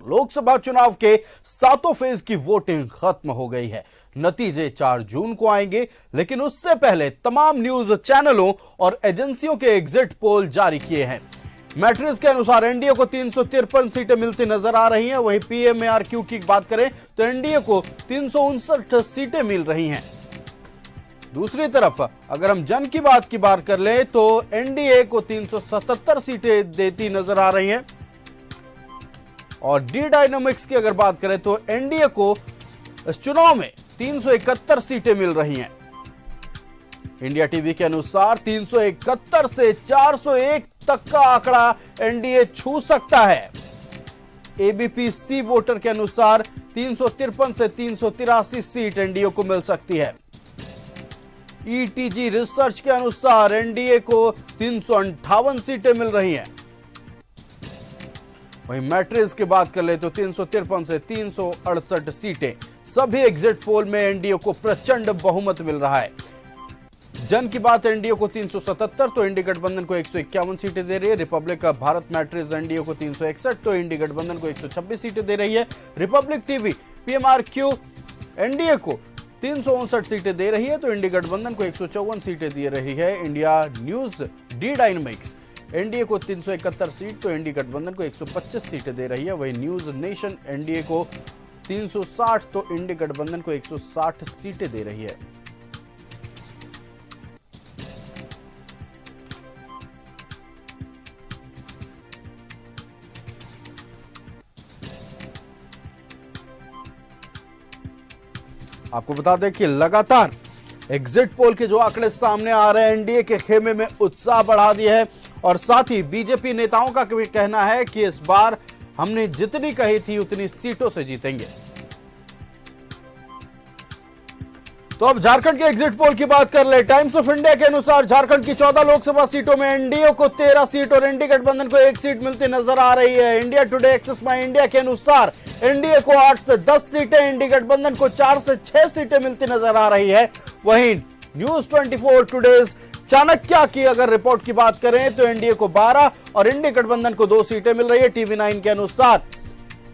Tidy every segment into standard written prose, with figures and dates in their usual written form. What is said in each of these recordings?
लोकसभा चुनाव के सातों फेज की वोटिंग खत्म हो गई है। नतीजे 4 जून को आएंगे, लेकिन उससे पहले तमाम न्यूज चैनलों और एजेंसियों के एग्जिट पोल जारी किए हैं। मैट्रिक्स के अनुसार एनडीए को 353 सीटें मिलती नजर आ रही हैं। वहीं पीएमआरक्यू की बात करें तो एनडीए को 359 सीटें मिल रही हैं। दूसरी तरफ अगर हम जन की बात कर लें तो एनडीए को 377 सीटें देती नजर आ रही हैं। और डी डायनामिक्स की अगर बात करें तो एनडीए को इस चुनाव में 371 सीटें मिल रही हैं। इंडिया टीवी के अनुसार 371 से 401 तक का आंकड़ा एनडीए छू सकता है। एबीपी सी वोटर के अनुसार 353 से 383 सीट एनडीए को मिल सकती है। ईटीजी रिसर्च के अनुसार एनडीए को 358 सीटें मिल रही हैं। वहीं मैट्रिक्स की बात कर ले तो 353 से 368 सीटें। सभी एग्जिट पोल में एनडीए को प्रचंड बहुमत मिल रहा है। जन की बात एनडीए को 377 तो इंडी गठबंधन को 151 सीटें दे रही है। रिपब्लिक भारत मैट्रिक्स एनडीए को 361 तो इंडी गठबंधन को 126 सीटें दे रही है। रिपब्लिक टीवी पीएमआरक्यू एनडीए को 359 सीटें दे रही है तो इंडी गठबंधन को 154 सीटें दे रही है। India news D dynamics NDA को 371 सीट तो इंडी गठबंधन को 125 सीटें दे रही है। वही न्यूज नेशन एनडीए को 360 तो इंडी गठबंधन को 160 सीटें दे रही है। आपको बता दें कि लगातार एग्जिट पोल के जो आंकड़े सामने आ रहे हैं एनडीए के खेमे में उत्साह बढ़ा दिया है। और साथ ही बीजेपी नेताओं का भी कहना है कि इस बार हमने जितनी कही थी उतनी सीटों से जीतेंगे। तो अब झारखंड के एग्जिट पोल की बात कर ले। टाइम्स ऑफ इंडिया के अनुसार झारखंड की 14 लोकसभा सीटों में एनडीए को 13 सीट और इंडी गठबंधन को 1 सीट मिलती नजर आ रही है। इंडिया टुडे एक्सेस माई इंडिया के अनुसार एनडीए को 8 से 10 सीटें, इंडी गठबंधन को 4 से 6 सीटें मिलती नजर आ रही है। वहीं न्यूज 24 टुडेज चाणक्य की अगर रिपोर्ट की बात करें तो एनडीए को 12 और इंडी गठबंधन को 2 सीटें मिल रही है। टीवी 9 के अनुसार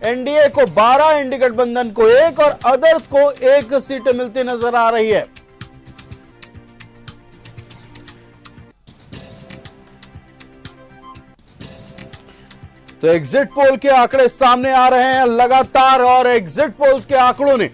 एनडीए को 12, इंडी गठबंधन को 1 और अदर्स को 1 सीटें मिलती नजर आ रही है। तो एग्जिट पोल के आंकड़े सामने आ रहे हैं लगातार और एग्जिट पोल्स के आंकड़ों ने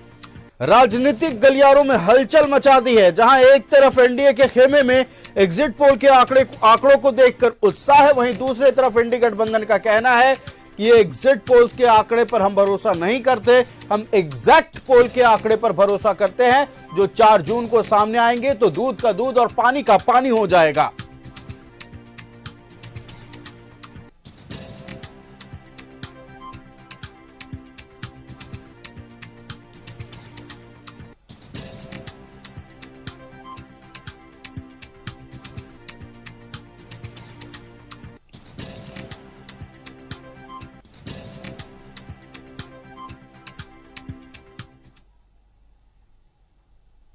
राजनीतिक गलियारों में हलचल मचा दी है। जहां एक तरफ एनडीए के खेमे में एग्जिट पोल के आंकड़ों को देखकर उत्साह है, वहीं दूसरी तरफ इंडी गठबंधन का कहना है कि ये एग्जिट पोल्स के आंकड़े पर हम भरोसा नहीं करते, हम एग्जैक्ट पोल के आंकड़े पर भरोसा करते हैं जो 4 जून को सामने आएंगे तो दूध का दूध और पानी का पानी हो जाएगा।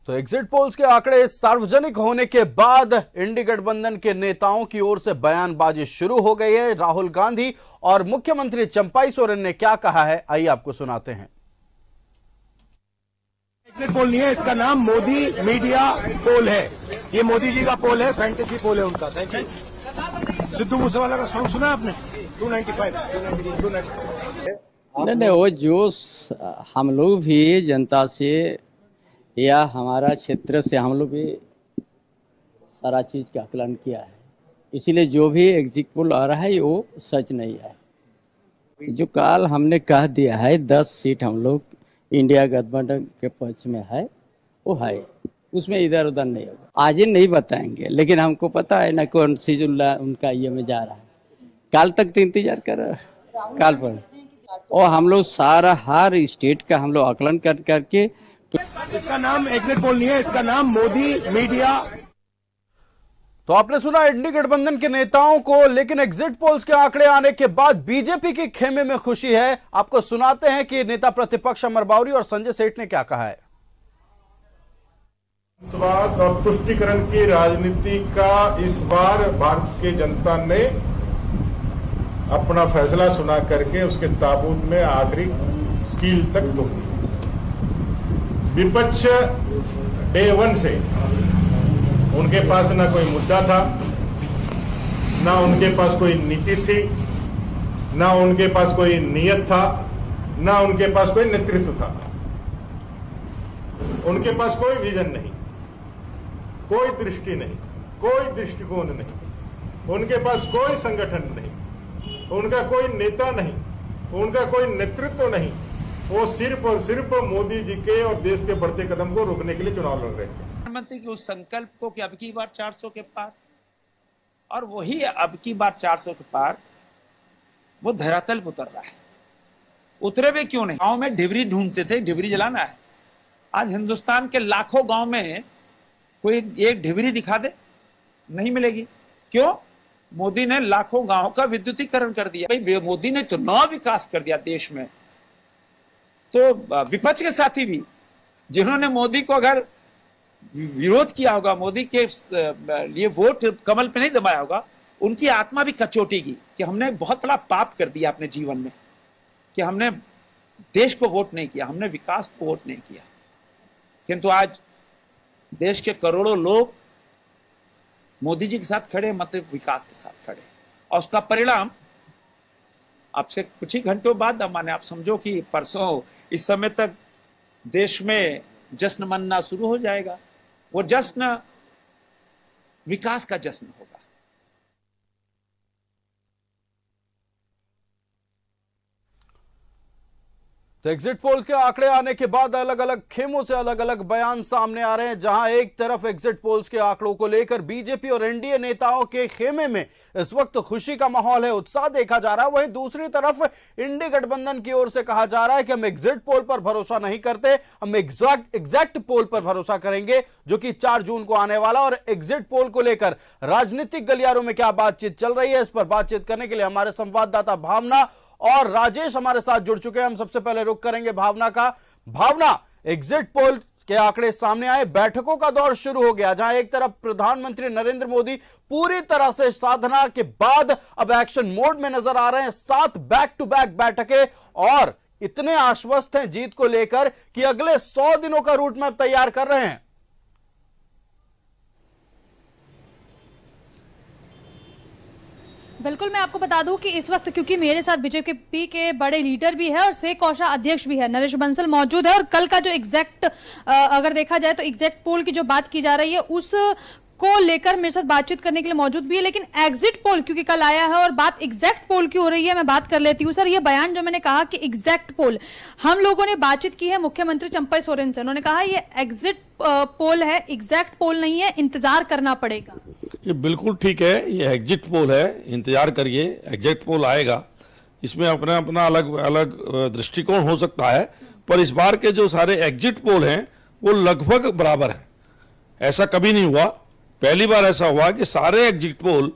तो एग्जिट पोल्स के आंकड़े सार्वजनिक होने के बाद इंडी गठबंधन के नेताओं की ओर से बयानबाजी शुरू हो गई है। राहुल गांधी और मुख्यमंत्री चंपाई सोरेन ने क्या कहा है, आइए आपको सुनाते हैं। एग्जिट पोल नहीं है, इसका नाम मोदी मीडिया पोल है। ये मोदी जी का पोल है, फैंटेसी पोल है उनका। Thank you. सिद्धू मूसेवाला का सॉन्ग सुना आपने? 295 नहीं, वो जो हम लोग भी जनता से या हमारा क्षेत्र से हम लोग भी सारा चीज़ का आकलन किया है, इसलिए जो भी एग्जिट पोल आ रहा है वो सच नहीं है। जो काल हमने कह दिया है 10 सीट हम लोग इंडिया गठबंधन के पक्ष में है, वो है, उसमें इधर उधर नहीं होगा। आज ही नहीं बताएंगे, लेकिन हमको पता है ना कौन सी उनका ये में जा रहा है। काल तक तो इंतजार कर काल पर, और हम लोग सारा हर स्टेट का हम लोग आकलन करके इसका नाम एग्जिट पोल नहीं है, इसका नाम मोदी मीडिया। तो आपने सुना इंडी गठबंधन के नेताओं को, लेकिन एग्जिट पोल्स के आंकड़े आने के बाद बीजेपी के खेमे में खुशी है। आपको सुनाते हैं कि नेता प्रतिपक्ष अमर बावरी और संजय सेठ ने क्या कहा है। स्वाद और तुष्टिकरण की राजनीति का इस बार भारत की जनता ने अपना फैसला सुना करके उसके ताबूत में आखिरी कील तक दुखी। विपक्ष डे वन से उनके पास ना कोई मुद्दा था, ना उनके पास कोई नीति थी, ना उनके पास कोई नियत था, ना उनके पास कोई नेतृत्व था। उनके पास कोई विजन नहीं, कोई दृष्टि नहीं, कोई दृष्टिकोण नहीं, उनके पास कोई संगठन नहीं, उनका कोई नेता नहीं, उनका कोई नेतृत्व नहीं। वो सिर्फ और सिर्फ मोदी जी के और देश के बढ़ते कदम को रोकने के लिए चुनाव लड़ रहे थे। प्रधानमंत्री के उस संकल्प को कि अब की बार 400 के पार, और वही अब की बार 400 के पार वो धरातल पर उतर रहा है। उतरे भी क्यों नहीं? गांव में ढिबरी ढूंढते थे, ढिबरी जलाना है। आज हिंदुस्तान के लाखों गांव में कोई एक ढिबरी दिखा दे, नहीं मिलेगी। क्यों? मोदी ने लाखों गांव का विद्युतीकरण कर दिया। भाई मोदी ने तो नौ विकास कर दिया देश में। तो विपक्ष के साथी भी जिन्होंने मोदी को अगर विरोध किया होगा, मोदी के लिए वोट कमल पे नहीं दबाया होगा, उनकी आत्मा भी कचोटेगी कि हमने बहुत बड़ा पाप कर दिया अपने जीवन में, कि हमने देश को वोट नहीं किया, हमने विकास को वोट नहीं किया। किंतु आज देश के करोड़ों लोग मोदी जी के साथ खड़े, मतलब विकास के साथ खड़े, और उसका परिणाम अब से कुछ ही घंटों बाद, माने आप समझो कि परसों इस समय तक देश में जश्न मनना शुरू हो जाएगा। वो जश्न विकास का जश्न होगा। तो एग्जिट पोल के आंकड़े आने के बाद अलग अलग खेमों से अलग अलग बयान सामने आ रहे हैं। जहां एक तरफ एग्जिट पोल्स के आंकड़ों को लेकर बीजेपी और एनडीए नेताओं के खेमे में इस वक्त खुशी का माहौल है, उत्साह देखा जा रहा है। वहीं दूसरी तरफ इंडी गठबंधन की ओर से कहा जा रहा है कि हम एग्जिट पोल पर भरोसा नहीं करते, हम एग्जैक्ट पोल पर भरोसा करेंगे जो कि 4 जून को आने वाला। और एग्जिट पोल को लेकर राजनीतिक गलियारों में क्या बातचीत चल रही है, इस पर बातचीत करने के लिए हमारे संवाददाता भावना और राजेश हमारे साथ जुड़ चुके हैं। हम सबसे पहले रुख करेंगे भावना का। भावना, एग्जिट पोल के आंकड़े सामने आए, बैठकों का दौर शुरू हो गया, जहां एक तरफ प्रधानमंत्री नरेंद्र मोदी पूरी तरह से साधना के बाद अब एक्शन मोड में नजर आ रहे हैं। 7 बैक टू बैक बैठकें, और इतने आश्वस्त हैं जीत को लेकर कि अगले 100 दिनों का रूट मैप तैयार कर रहे हैं। बिल्कुल, मैं आपको बता दूं कि इस वक्त क्योंकि मेरे साथ बीजेपी के बड़े लीडर भी है और शेख कौशा अध्यक्ष भी है, नरेश बंसल मौजूद है। और कल का जो एग्जैक्ट अगर देखा जाए तो एग्जैक्ट पोल की जो बात की जा रही है उस को लेकर मेरे साथ बातचीत करने के लिए मौजूद भी है। लेकिन एग्जिट पोल क्योंकि कल आया है और बात एग्जैक्ट पोल की हो रही है, मैं बात कर लेती हूँ। सर, ये बयान जो मैंने कहा कि एग्जैक्ट पोल, हम लोगों ने बातचीत की है मुख्यमंत्री चंपई सोरेन से, उन्होंने कहा ये एग्जिट पोल है, एग्जैक्ट पोल नहीं है, इंतजार करना पड़ेगा। ये बिल्कुल ठीक है, ये एग्जिट पोल है, इंतजार करिए, एग्जिट पोल आएगा। इसमें अपना अपना अलग अलग दृष्टिकोण हो सकता है, पर इस बार के जो सारे एग्जिट पोल हैं वो लगभग बराबर हैं। ऐसा कभी नहीं हुआ, पहली बार ऐसा हुआ कि सारे एग्जिट पोल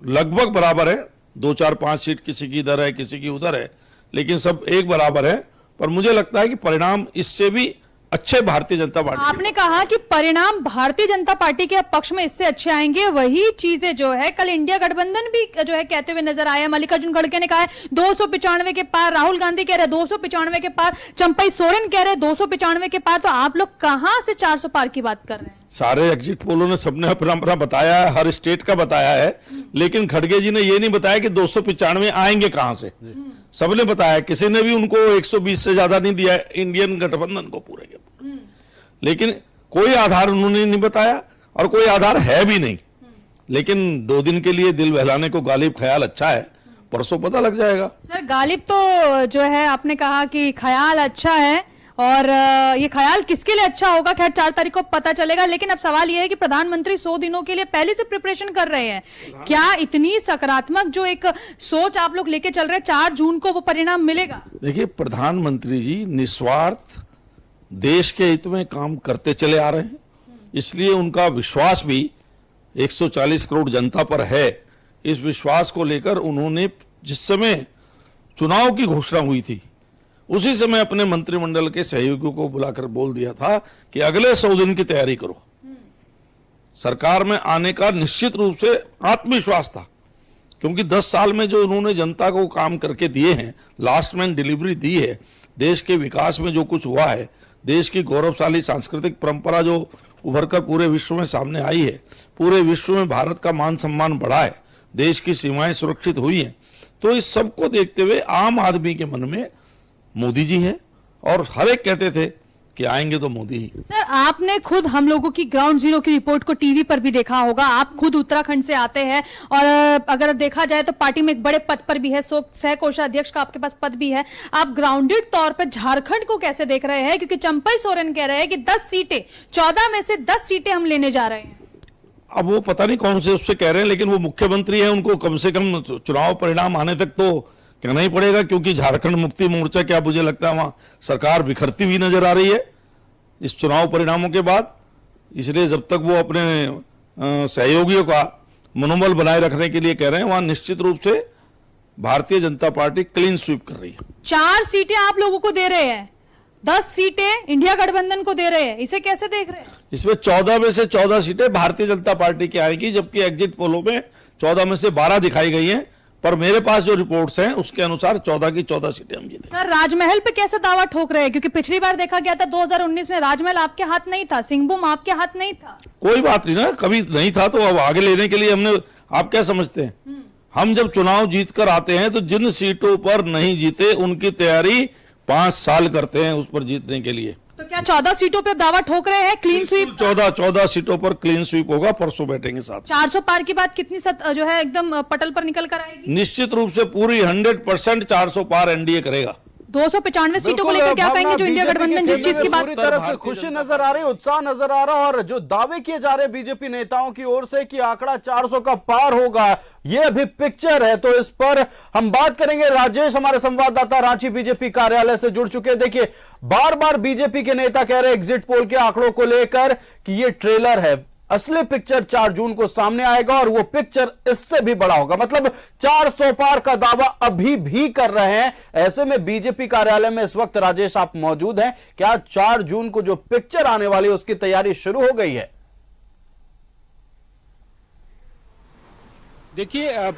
लगभग बराबर है। 2, 4, 5 सीट किसी की इधर है, किसी की उधर है, लेकिन सब एक बराबर है। पर मुझे लगता है कि परिणाम इससे भी अच्छे भारतीय जनता पार्टी, आपने कहा कि परिणाम भारतीय जनता पार्टी के पक्ष में इससे अच्छे आएंगे। वही चीजें जो है कल इंडिया गठबंधन भी जो है कहते हुए नजर आया। मल्लिकार्जुन खड़गे ने कहा है 295 के पार, राहुल गांधी कह रहे 295 के पार, चंपई सोरेन कह रहे 295 के पार। तो आप लोग कहां से 400 पार की बात कर रहे हैं? सारे एग्जिट पोलों ने सबने अपना अपना बताया है, हर स्टेट का बताया है, लेकिन खड़गे जी ने ये नहीं बताया कि 295 आएंगे कहां से। सबने बताया, किसी ने भी उनको 120 से ज्यादा नहीं दिया इंडियन गठबंधन को पूरे के पूरे। लेकिन कोई आधार उन्होंने नहीं बताया और कोई आधार है भी नहीं। लेकिन 2 दिन के लिए दिल बहलाने को गालिब ख्याल अच्छा है, परसों पता लग जाएगा। सर, गालिब तो जो है आपने कहा कि ख्याल अच्छा है, और ये ख्याल किसके लिए अच्छा होगा खैर 4 तारीख को पता चलेगा। लेकिन अब सवाल यह है कि प्रधानमंत्री 100 दिनों के लिए पहले से प्रिपरेशन कर रहे हैं। क्या इतनी सकारात्मक जो एक सोच आप लोग लेके चल रहे हैं, 4 जून को वो परिणाम मिलेगा? देखिए, प्रधानमंत्री जी निस्वार्थ देश के हित में काम करते चले आ रहे हैं, इसलिए उनका विश्वास भी 140 करोड़ जनता पर है। इस विश्वास को लेकर उन्होंने जिस समय चुनाव की घोषणा हुई थी उसी समय अपने मंत्रिमंडल के सहयोगियों को बुलाकर बोल दिया था कि अगले 100 दिन की तैयारी करो। सरकार में आने का निश्चित रूप से आत्मविश्वास था, क्योंकि 10 साल में जो उन्होंने जनता को काम करके दिए हैं, लास्ट मैन डिलीवरी दी है, देश के विकास में जो कुछ हुआ है, देश की गौरवशाली सांस्कृतिक परंपरा जो उभरकर पूरे विश्व में सामने आई है, पूरे विश्व में भारत का मान सम्मान बढ़ा है, देश की सीमाएं सुरक्षित हुई हैं, तो इस सब को देखते हुए आम आदमी के मन में मोदी जी है और हर एक कहते थे कि आएंगे तो मोदी ही। सर, आपने खुद हम लोगों की ग्राउंड जीरो की रिपोर्ट को टीवी पर भी देखा होगा। आप खुद उत्तराखंड से आते हैं और अगर देखा जाए तो पार्टी में एक बड़े पद पर भी है, सह कोषाध्यक्ष का आपके पास पद भी है। आप ग्राउंडेड तौर पर झारखंड को कैसे देख रहे हैं? क्योंकि चंपई सोरेन कह रहे हैं कि 10 सीटें, 14 में से 10 सीटें हम लेने जा रहे हैं। अब वो पता नहीं कौन से उससे कह रहे हैं, लेकिन वो मुख्यमंत्री है, उनको कम से कम चुनाव परिणाम आने तक तो कहना ही पड़ेगा, क्योंकि झारखंड मुक्ति मोर्चा, क्या मुझे लगता है वहां सरकार बिखरती हुई नजर आ रही है इस चुनाव परिणामों के बाद। इसलिए जब तक वो अपने सहयोगियों का मनोबल बनाए रखने के लिए कह रहे हैं, वहां निश्चित रूप से Bharatiya Janata party clean sweep कर रही है। 4 सीटें आप लोगों को दे रहे हैं, 10 सीटें इंडिया गठबंधन को दे रहे हैं, इसे कैसे देख रहे हैं? इसमें 14 में से 14 सीटें भारतीय जनता पार्टी की आएगी, जबकि एग्जिट पोलों में 14 में से 12 दिखाई गई हैं, पर मेरे पास जो रिपोर्ट्स हैं उसके अनुसार 14 की 14 सीटें हम जीते। सर, राजमहल पे कैसे दावा ठोक रहे हैं? क्योंकि पिछली बार देखा गया था 2019 में राजमहल आपके हाथ नहीं था, सिंहभूम आपके हाथ नहीं था। कोई बात नहीं ना, कभी नहीं था तो अब आगे लेने के लिए हमने, आप क्या समझते हैं, हम जब चुनाव जीत कर आते हैं तो जिन सीटों पर नहीं जीते उनकी तैयारी 5 साल करते हैं उस पर जीतने के लिए। तो क्या 14 सीटों पे दावा ठोक रहे हैं क्लीन स्वीप? 14 सीटों पर क्लीन स्वीप होगा, परसों बैठेंगे साथ। 400 पार की बात कितनी जो है एकदम पटल पर निकल कर आएगी? निश्चित रूप से पूरी 100% 400 पार एनडीए करेगा। 295 सीटों को लेकर क्या कहेंगे जो इंडिया गठबंधन जिस चीज की बात? पूरी तरह से खुशी नजर आ रही, उत्साह नजर आ रहा, और जो दावे किए जा रहे बीजेपी नेताओं की ओर से कि आंकड़ा 400 का पार होगा, ये अभी पिक्चर है। तो इस पर हम बात करेंगे। राजेश हमारे संवाददाता रांची बीजेपी कार्यालय से जुड़ चुके हैं। देखिए, बार बार बीजेपी के नेता कह रहे एग्जिट पोल के आंकड़ों को लेकर कि ये ट्रेलर है, असली पिक्चर 4 जून को सामने आएगा और वो पिक्चर इससे भी बड़ा होगा। मतलब 400 पार का दावा अभी भी कर रहे हैं। ऐसे में बीजेपी कार्यालय में इस वक्त राजेश आप मौजूद हैं, क्या 4 जून को जो पिक्चर आने वाली है उसकी तैयारी शुरू हो गई है? देखिए,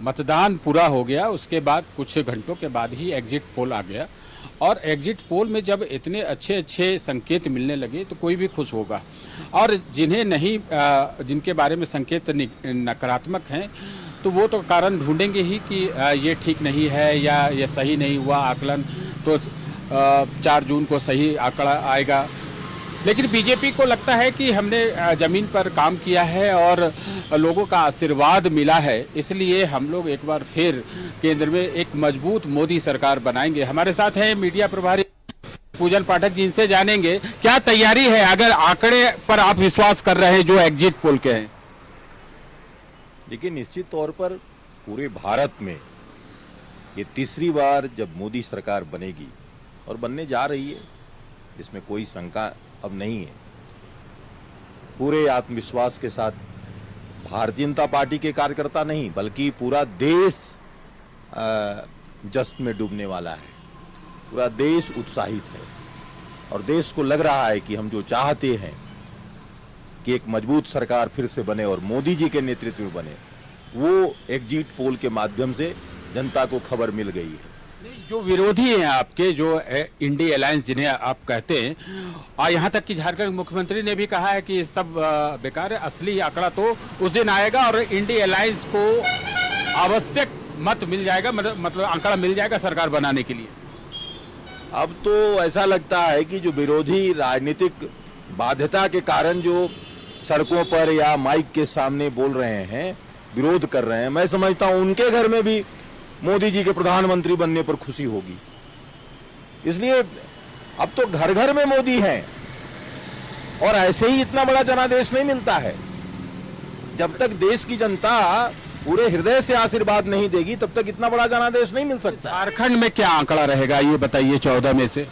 मतदान पूरा हो गया, उसके बाद कुछ घंटों के बाद ही एग्जिट पोल आ गया, और एग्जिट पोल में जब इतने अच्छे अच्छे संकेत मिलने लगे तो कोई भी खुश होगा, और जिन्हें नहीं, जिनके बारे में संकेत नकारात्मक हैं, तो वो तो कारण ढूंढेंगे ही कि ये ठीक नहीं है या ये सही नहीं हुआ आकलन, तो 4 जून को सही आंकड़ा आएगा। लेकिन बीजेपी को लगता है कि हमने जमीन पर काम किया है और लोगों का आशीर्वाद मिला है, इसलिए हम लोग एक बार फिर केंद्र में एक मजबूत मोदी सरकार बनाएंगे। हमारे साथ हैं मीडिया प्रभारी पूजन पाठक जी, इनसे जानेंगे क्या तैयारी है अगर आंकड़े पर आप विश्वास कर रहे हैं जो एग्जिट पोल के हैं। देखिए, निश्चित तौर पर पूरे भारत में ये तीसरी बार जब मोदी सरकार बनेगी और बनने जा रही है, इसमें कोई शंका अब नहीं है। पूरे आत्मविश्वास के साथ भारतीय जनता पार्टी के कार्यकर्ता नहीं बल्कि पूरा देश जश्न में डूबने वाला है। पूरा देश उत्साहित है और देश को लग रहा है कि हम जो चाहते हैं कि एक मजबूत सरकार फिर से बने और मोदी जी के नेतृत्व में बने, वो एग्जिट पोल के माध्यम से जनता को खबर मिल गई है। जो विरोधी हैं आपके, जो इंडी अलायंस जिन्हें आप कहते हैं, और यहाँ तक कि झारखंड मुख्यमंत्री ने भी कहा है कि सब बेकार है, असली आंकड़ा तो उस दिन आएगा और इंडी अलायंस को आवश्यक मत मिल जाएगा, मतलब आंकड़ा मिल जाएगा सरकार बनाने के लिए। अब तो ऐसा लगता है कि जो विरोधी राजनीतिक बाध्यता के कारण जो सड़कों पर या माइक के सामने बोल रहे हैं, विरोध कर रहे हैं, मैं समझता हूं उनके घर में भी मोदी जी के प्रधानमंत्री बनने पर खुशी होगी। इसलिए अब तो घर घर में मोदी हैं और ऐसे ही इतना बड़ा जनादेश नहीं मिलता है। जब तक देश की जनता पूरे हृदय से आशीर्वाद नहीं देगी तब तक इतना बड़ा जनादेश नहीं मिल सकता। झारखंड में क्या आंकड़ा रहेगा ये बताइए 14 में से?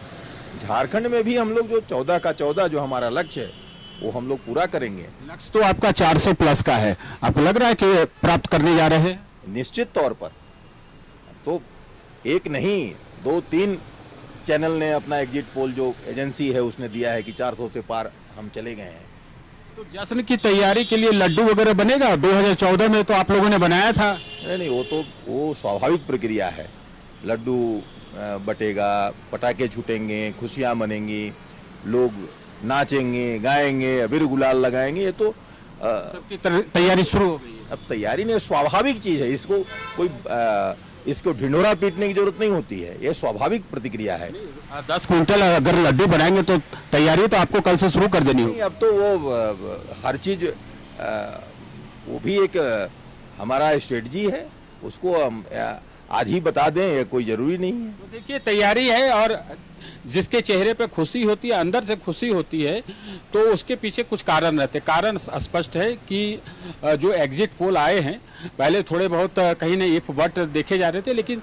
झारखंड में भी हम लोग जो 14 का 14 जो हमारा लक्ष्य है वो हम लोग पूरा करेंगे। लक्ष्य तो आपका 400 प्लस का है, आपको लग रहा है कि प्राप्त करने जा रहे हैं? निश्चित तौर पर। तो एक नहीं 2-3 चैनल ने अपना एग्जिट पोल जो एजेंसी है उसने दिया है कि 400 से पार हम चले गए हैं। तो जश्न की तैयारी के लिए लड्डू वगैरह बनेगा? 2014 में तो आप लोगों ने बनाया था। नहीं, वो स्वाभाविक प्रक्रिया है। लड्डू बटेगा, पटाखे छूटेंगे, खुशियां मनेंगी, लोग नाचेंगे, गाएंगे, अबीर गुलाल लगाएंगे। ये तो सबकी तैयारी शुरू हो गई है। अब तैयारी नहीं, स्वाभाविक चीज है। इसको कोई इसको ढिंढोरा पीटने की जरूरत नहीं होती है। ये स्वाभाविक प्रतिक्रिया है। 10 क्विंटल अगर लड्डू बनाएंगे तो तैयारी तो आपको कल से शुरू कर देनी होगी। अब तो वो हर चीज वो भी एक हमारा स्ट्रेटजी है, उसको हम आज ही बता दें ये कोई जरूरी नहीं है। तो देखिए तैयारी है, और जिसके चेहरे पे खुशी होती है, अंदर से खुशी होती है, तो उसके पीछे कुछ कारण रहते हैं। कारण स्पष्ट है कि जो एग्जिट पोल आए हैं, पहले थोड़े बहुत कहीं न इफ बट देखे जा रहे थे, लेकिन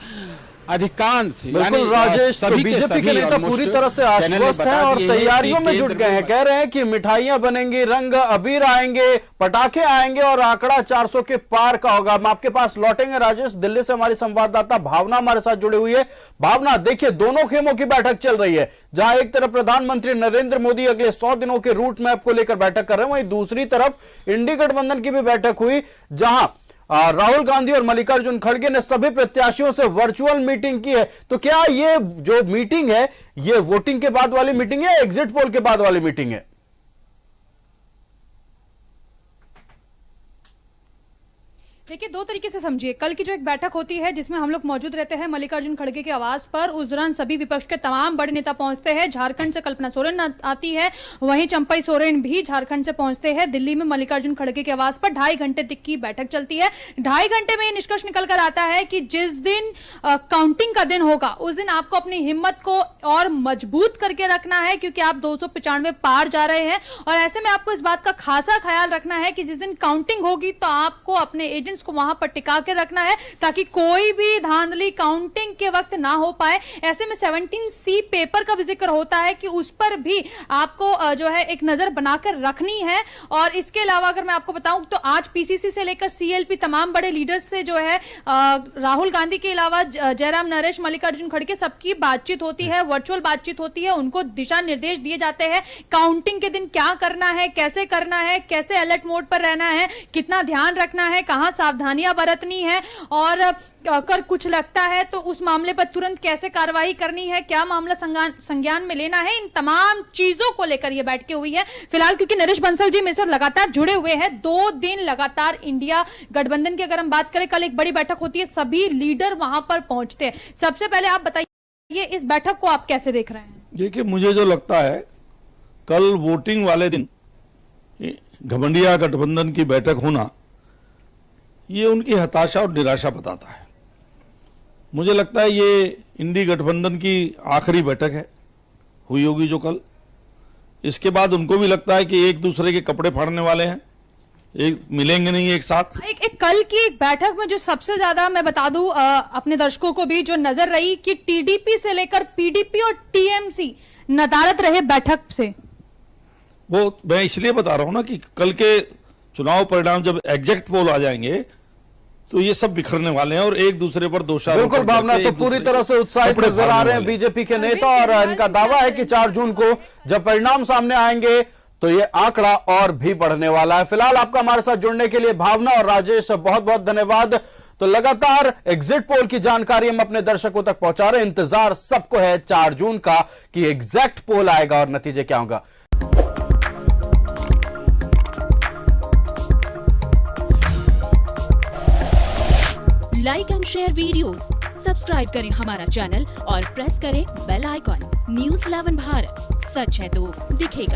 अधिकांश बिल्कुल राजेश, तो बीजेपी के नेता पूरी तरह से आश्वस्त हैं और तैयारियों में जुट गए हैं। कह रहे हैं कि मिठाइयां बनेंगी, रंग अबीर आएंगे, पटाखे आएंगे और आंकड़ा 400 के पार का होगा। हम आपके पास लौटेंगे राजेश। दिल्ली से हमारी संवाददाता भावना हमारे साथ जुड़ी हुई है। भावना, देखिए दोनों खेमों की बैठक चल रही है, जहां एक तरफ प्रधानमंत्री नरेंद्र मोदी अगले 100 दिनों के रूट मैप को लेकर बैठक कर रहे हैं, वहीं दूसरी तरफ इंडी गठबंधन की भी बैठक हुई, जहां राहुल गांधी और मल्लिकार्जुन खड़गे ने सभी प्रत्याशियों से वर्चुअल मीटिंग की है। तो क्या ये जो मीटिंग है, ये वोटिंग के बाद वाली मीटिंग है, एग्जिट पोल के बाद वाली मीटिंग है? देखिए, दो तरीके से समझिए। कल की जो एक बैठक होती है जिसमें हम लोग मौजूद रहते हैं मल्लिकार्जुन खड़गे के आवास पर, उस दौरान सभी विपक्ष के तमाम बड़े नेता पहुंचते हैं। झारखंड से कल्पना सोरेन आती है, वहीं चंपई सोरेन भी झारखंड से पहुंचते हैं। दिल्ली में मल्लिकार्जुन खड़गे के आवास पर 2.5 घंटे तक की बैठक चलती है। 2.5 घंटे में निष्कर्ष निकल कर आता है कि जिस दिन काउंटिंग का दिन होगा, उस दिन आपको अपनी हिम्मत को और मजबूत करके रखना है, क्योंकि आप 295 पार जा रहे हैं। और ऐसे में आपको इस बात का खासा ख्याल रखना है कि जिस दिन काउंटिंग होगी तो आपको अपने एजेंट्स को वहां पर टिका के रखना है, ताकि कोई भी धांधली काउंटिंग के वक्त ना हो पाए। ऐसे में 17C पेपर का भी जिक्र होता है कि उस पर भी आपको जो है एक नजर बनाकर रखनी है। और इसके अलावा अगर मैं आपको बताऊं तो आज पीसीसी से लेकर सीएलपी तमाम बड़े लीडर्स से जो है राहुल गांधी के अलावा जयराम नरेश, मल्लिकार्जुन खड़गे, सबकी बातचीत होती है, वर्चुअल बातचीत होती है। उनको दिशा निर्देश दिए जाते हैं काउंटिंग के दिन क्या करना है, कैसे करना है, कैसे अलर्ट मोड पर रहना है, कितना ध्यान रखना है, कहां सावधानियां बरतनी है, और अगर कुछ लगता है तो उस मामले पर तुरंत कैसे कार्रवाई करनी है, क्या मामला संज्ञान में लेना है। इन तमाम चीजों को लेकर यह बैठकें हुई है। फिलहाल क्योंकि नरेश बंसल जी मेरे साथ लगातार जुड़े हुए हैं, 2 दिन लगातार इंडिया गठबंधन की अगर हम बात करें, कल एक बड़ी बैठक होती है, सभी लीडर वहां पर पहुंचते हैं। सबसे पहले आप बताइए, इस बैठक को आप कैसे देख रहे हैं? देखिए, मुझे जो लगता है कल वोटिंग वाले दिन घमंडिया गठबंधन की बैठक होना, ये उनकी हताशा और निराशा बताता है। मुझे लगता है ये इंडी गठबंधन की आखिरी बैठक है, हुई होगी जो कल। इसके बाद उनको भी लगता है कि एक दूसरे के कपड़े फाड़ने वाले हैं, एक मिलेंगे नहीं एक साथ। एक कल की एक बैठक में जो सबसे ज्यादा मैं बता दूं अपने दर्शकों को भी जो नजर रही कि टीडीपी से लेकर पीडीपी और टीएमसी नदारद रहे बैठक से। वो मैं इसलिए बता रहा हूं ना कि कल के चुनाव परिणाम जब एग्जैक्ट पोल आ जाएंगे तो ये सब बिखरने वाले हैं और एक दूसरे पर दोषारोपण। बिल्कुल भावना, तो पूरी तरह से उत्साहित नजर आ रहे हैं बीजेपी के नेता, और इनका दावा है कि 4 जून को जब परिणाम सामने आएंगे तो ये आंकड़ा और भी बढ़ने वाला है। फिलहाल आपका हमारे साथ जुड़ने के लिए भावना और राजेश बहुत बहुत धन्यवाद। तो लगातार एग्जिट पोल की जानकारी हम अपने दर्शकों तक पहुंचा रहे हैं। इंतजार सबको है 4 जून का कि एग्जैक्ट पोल आएगा और नतीजे क्या होगा। Like and share videos, subscribe करें हमारा चैनल और प्रेस करें बेल आइकॉन। न्यूज़ 11 भारत, सच है तो दिखेगा।